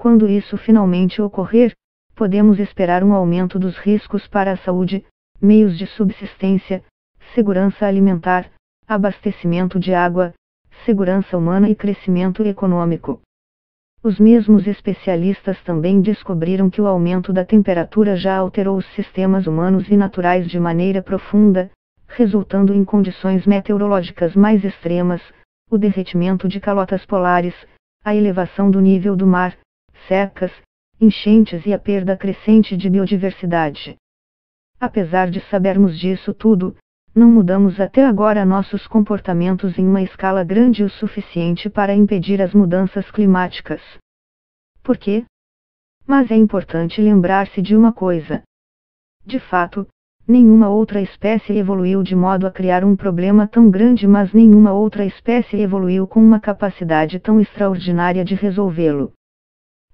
Quando isso finalmente ocorrer, podemos esperar um aumento dos riscos para a saúde, meios de subsistência, segurança alimentar, abastecimento de água, segurança humana e crescimento econômico. Os mesmos especialistas também descobriram que o aumento da temperatura já alterou os sistemas humanos e naturais de maneira profunda, resultando em condições meteorológicas mais extremas, o derretimento de calotas polares, a elevação do nível do mar, secas, enchentes e a perda crescente de biodiversidade. Apesar de sabermos disso tudo, não mudamos até agora nossos comportamentos em uma escala grande o suficiente para impedir as mudanças climáticas. Por quê? Mas é importante lembrar-se de uma coisa. De fato, nenhuma outra espécie evoluiu de modo a criar um problema tão grande, mas nenhuma outra espécie evoluiu com uma capacidade tão extraordinária de resolvê-lo.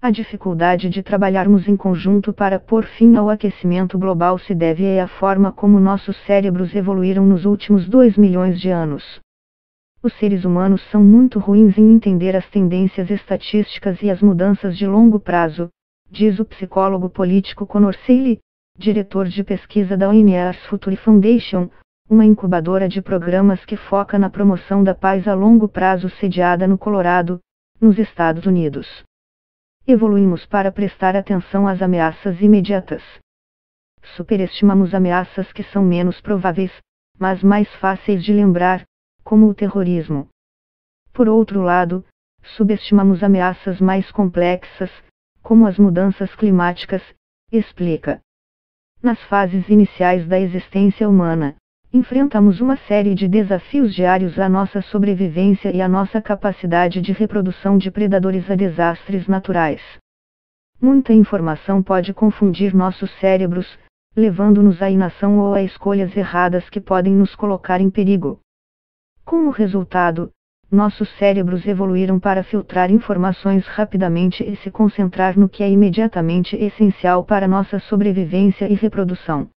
A dificuldade de trabalharmos em conjunto para pôr fim ao aquecimento global se deve à forma como nossos cérebros evoluíram nos últimos 2 milhões de anos. Os seres humanos são muito ruins em entender as tendências estatísticas e as mudanças de longo prazo, diz o psicólogo político Conor Seeley, diretor de pesquisa da ONU Future Foundation, uma incubadora de programas que foca na promoção da paz a longo prazo sediada no Colorado, nos Estados Unidos. Evoluímos para prestar atenção às ameaças imediatas. Superestimamos ameaças que são menos prováveis, mas mais fáceis de lembrar, como o terrorismo. Por outro lado, subestimamos ameaças mais complexas, como as mudanças climáticas, explica. Nas fases iniciais da existência humana, enfrentamos uma série de desafios diários à nossa sobrevivência e à nossa capacidade de reprodução de predadores a desastres naturais. Muita informação pode confundir nossos cérebros, levando-nos à inação ou a escolhas erradas que podem nos colocar em perigo. Como resultado, nossos cérebros evoluíram para filtrar informações rapidamente e se concentrar no que é imediatamente essencial para nossa sobrevivência e reprodução.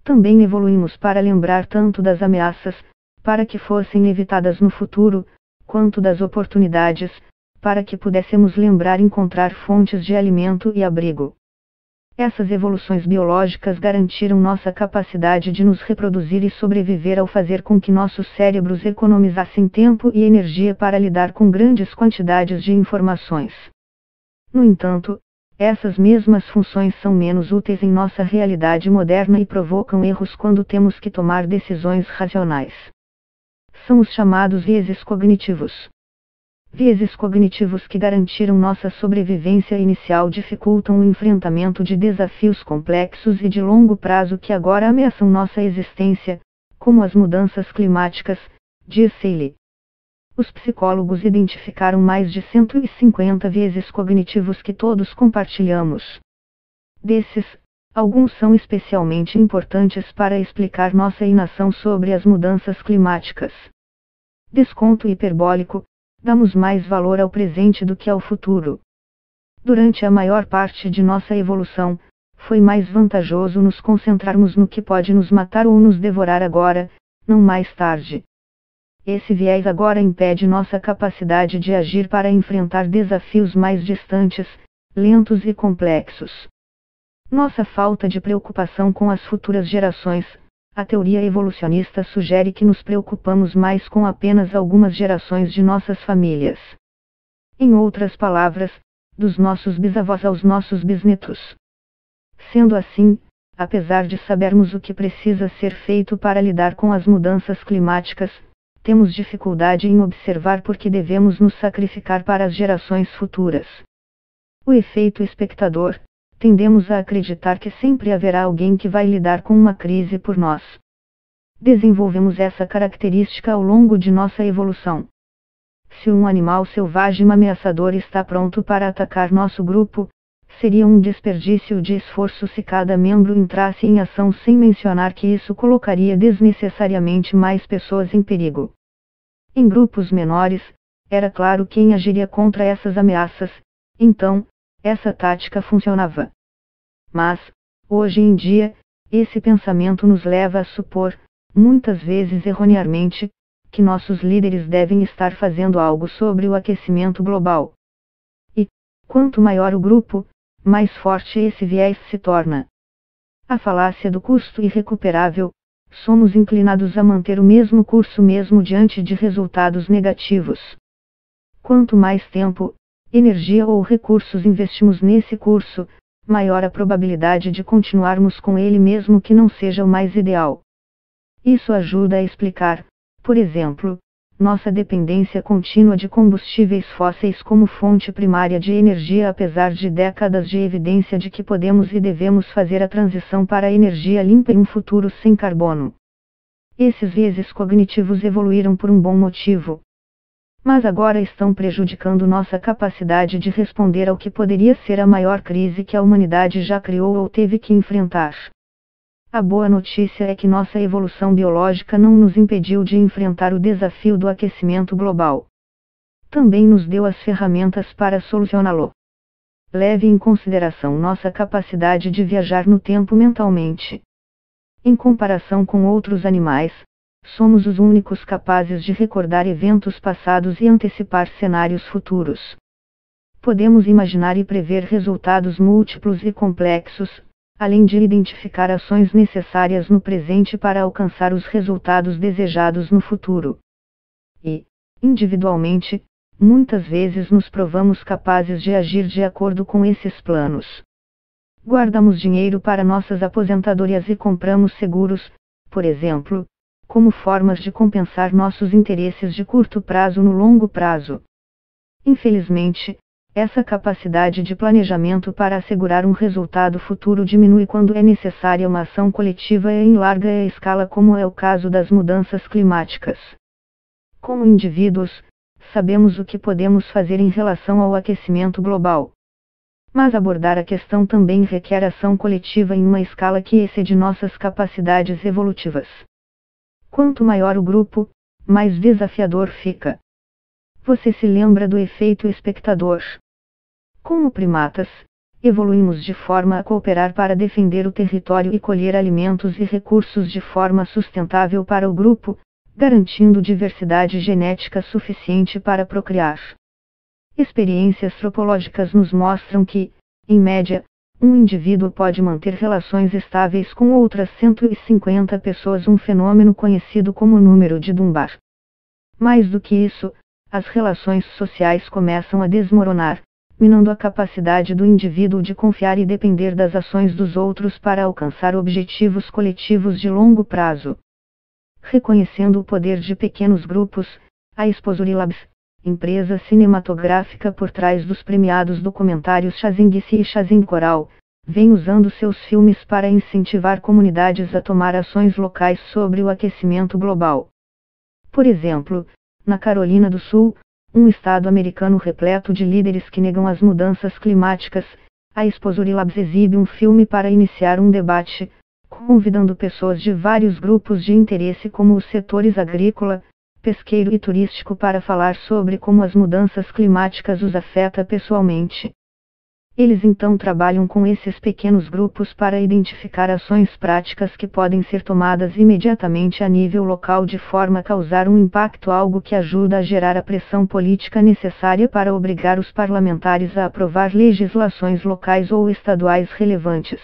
Também evoluímos para lembrar tanto das ameaças, para que fossem evitadas no futuro, quanto das oportunidades, para que pudéssemos lembrar encontrar fontes de alimento e abrigo. Essas evoluções biológicas garantiram nossa capacidade de nos reproduzir e sobreviver ao fazer com que nossos cérebros economizassem tempo e energia para lidar com grandes quantidades de informações. No entanto, essas mesmas funções são menos úteis em nossa realidade moderna e provocam erros quando temos que tomar decisões racionais. São os chamados vieses cognitivos. Vieses cognitivos que garantiram nossa sobrevivência inicial dificultam o enfrentamento de desafios complexos e de longo prazo que agora ameaçam nossa existência, como as mudanças climáticas, diz Seeley. Os psicólogos identificaram mais de 150 vieses cognitivos que todos compartilhamos. Desses, alguns são especialmente importantes para explicar nossa inação sobre as mudanças climáticas. Desconto hiperbólico: damos mais valor ao presente do que ao futuro. Durante a maior parte de nossa evolução, foi mais vantajoso nos concentrarmos no que pode nos matar ou nos devorar agora, não mais tarde. Esse viés agora impede nossa capacidade de agir para enfrentar desafios mais distantes, lentos e complexos. Nossa falta de preocupação com as futuras gerações. A teoria evolucionista sugere que nos preocupamos mais com apenas algumas gerações de nossas famílias. Em outras palavras, dos nossos bisavós aos nossos bisnetos. Sendo assim, apesar de sabermos o que precisa ser feito para lidar com as mudanças climáticas, temos dificuldade em observar por que devemos nos sacrificar para as gerações futuras. O efeito espectador: tendemos a acreditar que sempre haverá alguém que vai lidar com uma crise por nós. Desenvolvemos essa característica ao longo de nossa evolução. Se um animal selvagem ameaçador está pronto para atacar nosso grupo, seria um desperdício de esforço se cada membro entrasse em ação sem mencionar que isso colocaria desnecessariamente mais pessoas em perigo. Em grupos menores, era claro quem agiria contra essas ameaças, então, essa tática funcionava. Mas, hoje em dia, esse pensamento nos leva a supor, muitas vezes erroneamente, que nossos líderes devem estar fazendo algo sobre o aquecimento global. E, Quanto maior o grupo, mais forte esse viés se torna. A falácia do custo irrecuperável. Somos inclinados a manter o mesmo curso mesmo diante de resultados negativos. Quanto mais tempo, energia ou recursos investimos nesse curso, maior a probabilidade de continuarmos com ele mesmo que não seja o mais ideal. Isso ajuda a explicar, por exemplo, nossa dependência contínua de combustíveis fósseis como fonte primária de energia apesar de décadas de evidência de que podemos e devemos fazer a transição para a energia limpa e um futuro sem carbono. Esses vieses cognitivos evoluíram por um bom motivo. Mas agora estão prejudicando nossa capacidade de responder ao que poderia ser a maior crise que a humanidade já criou ou teve que enfrentar. A boa notícia é que nossa evolução biológica não nos impediu de enfrentar o desafio do aquecimento global. Também nos deu as ferramentas para solucioná-lo. Leve em consideração nossa capacidade de viajar no tempo mentalmente. Em comparação com outros animais, somos os únicos capazes de recordar eventos passados e antecipar cenários futuros. Podemos imaginar e prever resultados múltiplos e complexos, além de identificar ações necessárias no presente para alcançar os resultados desejados no futuro. E, individualmente, muitas vezes nos provamos capazes de agir de acordo com esses planos. Guardamos dinheiro para nossas aposentadorias e compramos seguros, por exemplo, como formas de compensar nossos interesses de curto prazo no longo prazo. Infelizmente, essa capacidade de planejamento para assegurar um resultado futuro diminui quando é necessária uma ação coletiva em larga escala, como é o caso das mudanças climáticas. Como indivíduos, sabemos o que podemos fazer em relação ao aquecimento global. Mas abordar a questão também requer ação coletiva em uma escala que excede nossas capacidades evolutivas. Quanto maior o grupo, mais desafiador fica. Você se lembra do efeito espectador? Como primatas, evoluímos de forma a cooperar para defender o território e colher alimentos e recursos de forma sustentável para o grupo, garantindo diversidade genética suficiente para procriar. Experiências antropológicas nos mostram que, em média, um indivíduo pode manter relações estáveis com outras 150 pessoas, um fenômeno conhecido como número de Dunbar. Mais do que isso, as relações sociais começam a desmoronar, minando a capacidade do indivíduo de confiar e depender das ações dos outros para alcançar objetivos coletivos de longo prazo. Reconhecendo o poder de pequenos grupos, a Exposure Labs, empresa cinematográfica por trás dos premiados documentários Shazing-Se e Shazing Coral, vem usando seus filmes para incentivar comunidades a tomar ações locais sobre o aquecimento global. Por exemplo, na Carolina do Sul, um estado americano repleto de líderes que negam as mudanças climáticas, a Exposure Labs exibe um filme para iniciar um debate, convidando pessoas de vários grupos de interesse como os setores agrícola, pesqueiro e turístico para falar sobre como as mudanças climáticas os afeta pessoalmente. Eles então trabalham com esses pequenos grupos para identificar ações práticas que podem ser tomadas imediatamente a nível local de forma a causar um impacto, algo que ajuda a gerar a pressão política necessária para obrigar os parlamentares a aprovar legislações locais ou estaduais relevantes.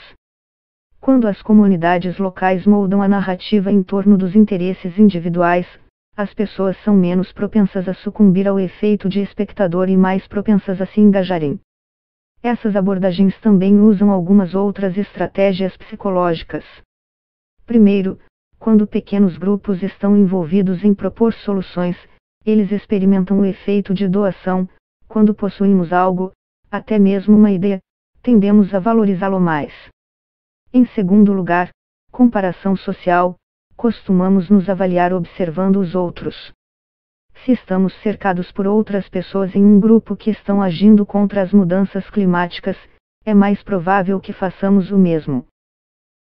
Quando as comunidades locais moldam a narrativa em torno dos interesses individuais, as pessoas são menos propensas a sucumbir ao efeito de espectador e mais propensas a se engajarem. Essas abordagens também usam algumas outras estratégias psicológicas. Primeiro, quando pequenos grupos estão envolvidos em propor soluções, eles experimentam o efeito de doação. Quando possuímos algo, até mesmo uma ideia, tendemos a valorizá-lo mais. Em segundo lugar, comparação social, costumamos nos avaliar observando os outros. Se estamos cercados por outras pessoas em um grupo que estão agindo contra as mudanças climáticas, é mais provável que façamos o mesmo.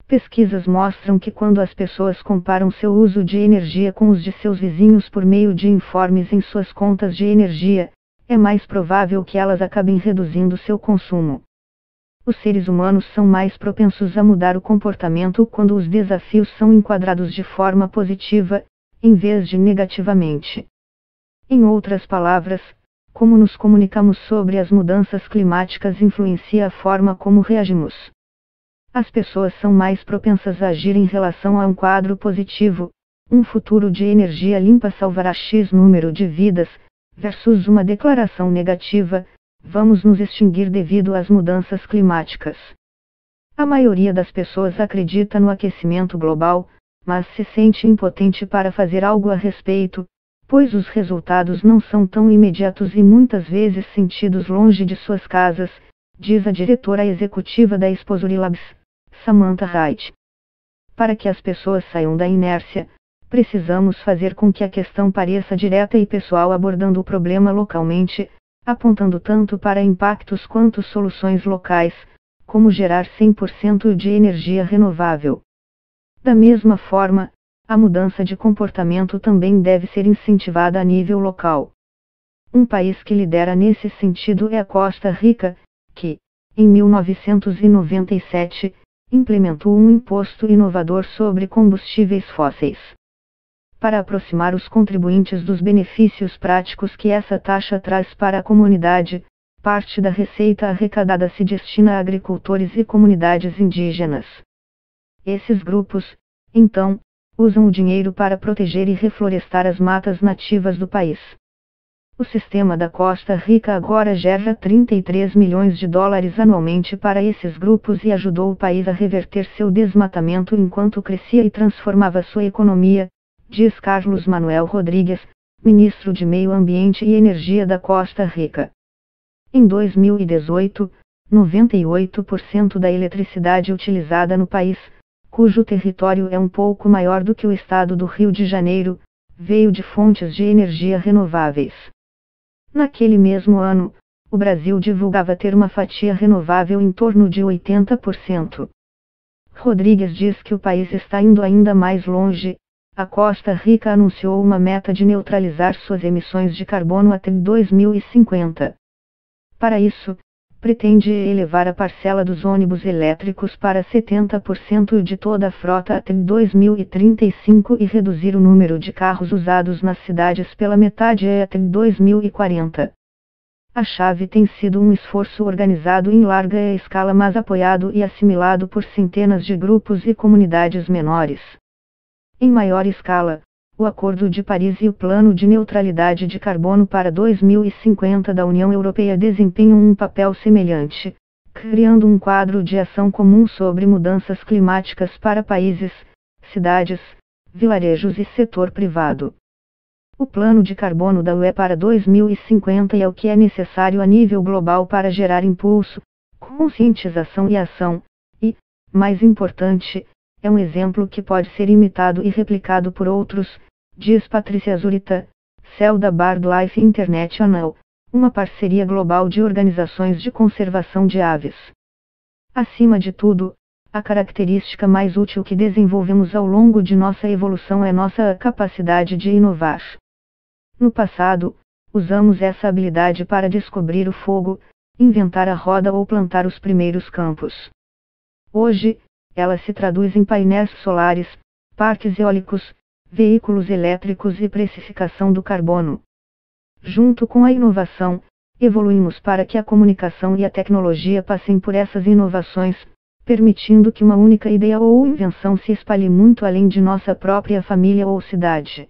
Pesquisas mostram que quando as pessoas comparam seu uso de energia com os de seus vizinhos por meio de informes em suas contas de energia, é mais provável que elas acabem reduzindo seu consumo. Os seres humanos são mais propensos a mudar o comportamento quando os desafios são enquadrados de forma positiva, em vez de negativamente. Em outras palavras, Como nos comunicamos sobre as mudanças climáticas influencia a forma como reagimos. As pessoas são mais propensas a agir em relação a um quadro positivo, um futuro de energia limpa salvará X número de vidas, versus uma declaração negativa, vamos nos extinguir devido às mudanças climáticas. A maioria das pessoas acredita no aquecimento global, mas se sente impotente para fazer algo a respeito, pois os resultados não são tão imediatos e muitas vezes sentidos longe de suas casas, diz a diretora executiva da Exposure Labs, Samantha Wright. Para que as pessoas saiam da inércia, precisamos fazer com que a questão pareça direta e pessoal, abordando o problema localmente, apontando tanto para impactos quanto soluções locais, como gerar 100% de energia renovável. Da mesma forma, a mudança de comportamento também deve ser incentivada a nível local. Um país que lidera nesse sentido é a Costa Rica, que, em 1997, implementou um imposto inovador sobre combustíveis fósseis. Para aproximar os contribuintes dos benefícios práticos que essa taxa traz para a comunidade, parte da receita arrecadada se destina a agricultores e comunidades indígenas. Esses grupos, então, usam o dinheiro para proteger e reflorestar as matas nativas do país. O sistema da Costa Rica agora gera 33 milhões de dólares anualmente para esses grupos e ajudou o país a reverter seu desmatamento enquanto crescia e transformava sua economia, diz Carlos Manuel Rodrigues, ministro de Meio Ambiente e Energia da Costa Rica. Em 2018, 98% da eletricidade utilizada no país, cujo território é um pouco maior do que o estado do Rio de Janeiro, veio de fontes de energia renováveis. Naquele mesmo ano, o Brasil divulgava ter uma fatia renovável em torno de 80%. Rodrigues diz que o país está indo ainda mais longe. A Costa Rica anunciou uma meta de neutralizar suas emissões de carbono até 2050. Para isso, pretende elevar a parcela dos ônibus elétricos para 70% de toda a frota até 2035 e reduzir o número de carros usados nas cidades pela metade até 2040. A chave tem sido um esforço organizado em larga escala, mas apoiado e assimilado por centenas de grupos e comunidades menores. Em maior escala, o Acordo de Paris e o Plano de Neutralidade de Carbono para 2050 da União Europeia desempenham um papel semelhante, criando um quadro de ação comum sobre mudanças climáticas para países, cidades, vilarejos e setor privado. O Plano de Carbono da UE para 2050 é o que é necessário a nível global para gerar impulso, conscientização e ação, e, mais importante, é um exemplo que pode ser imitado e replicado por outros, diz Patrícia Zurita, CEO da BirdLife International, uma parceria global de organizações de conservação de aves. Acima de tudo, a característica mais útil que desenvolvemos ao longo de nossa evolução é nossa capacidade de inovar. No passado, usamos essa habilidade para descobrir o fogo, inventar a roda ou plantar os primeiros campos. Hoje, ela se traduz em painéis solares, parques eólicos, veículos elétricos e precificação do carbono. Junto com a inovação, evoluímos para que a comunicação e a tecnologia passem por essas inovações, permitindo que uma única ideia ou invenção se espalhe muito além de nossa própria família ou cidade.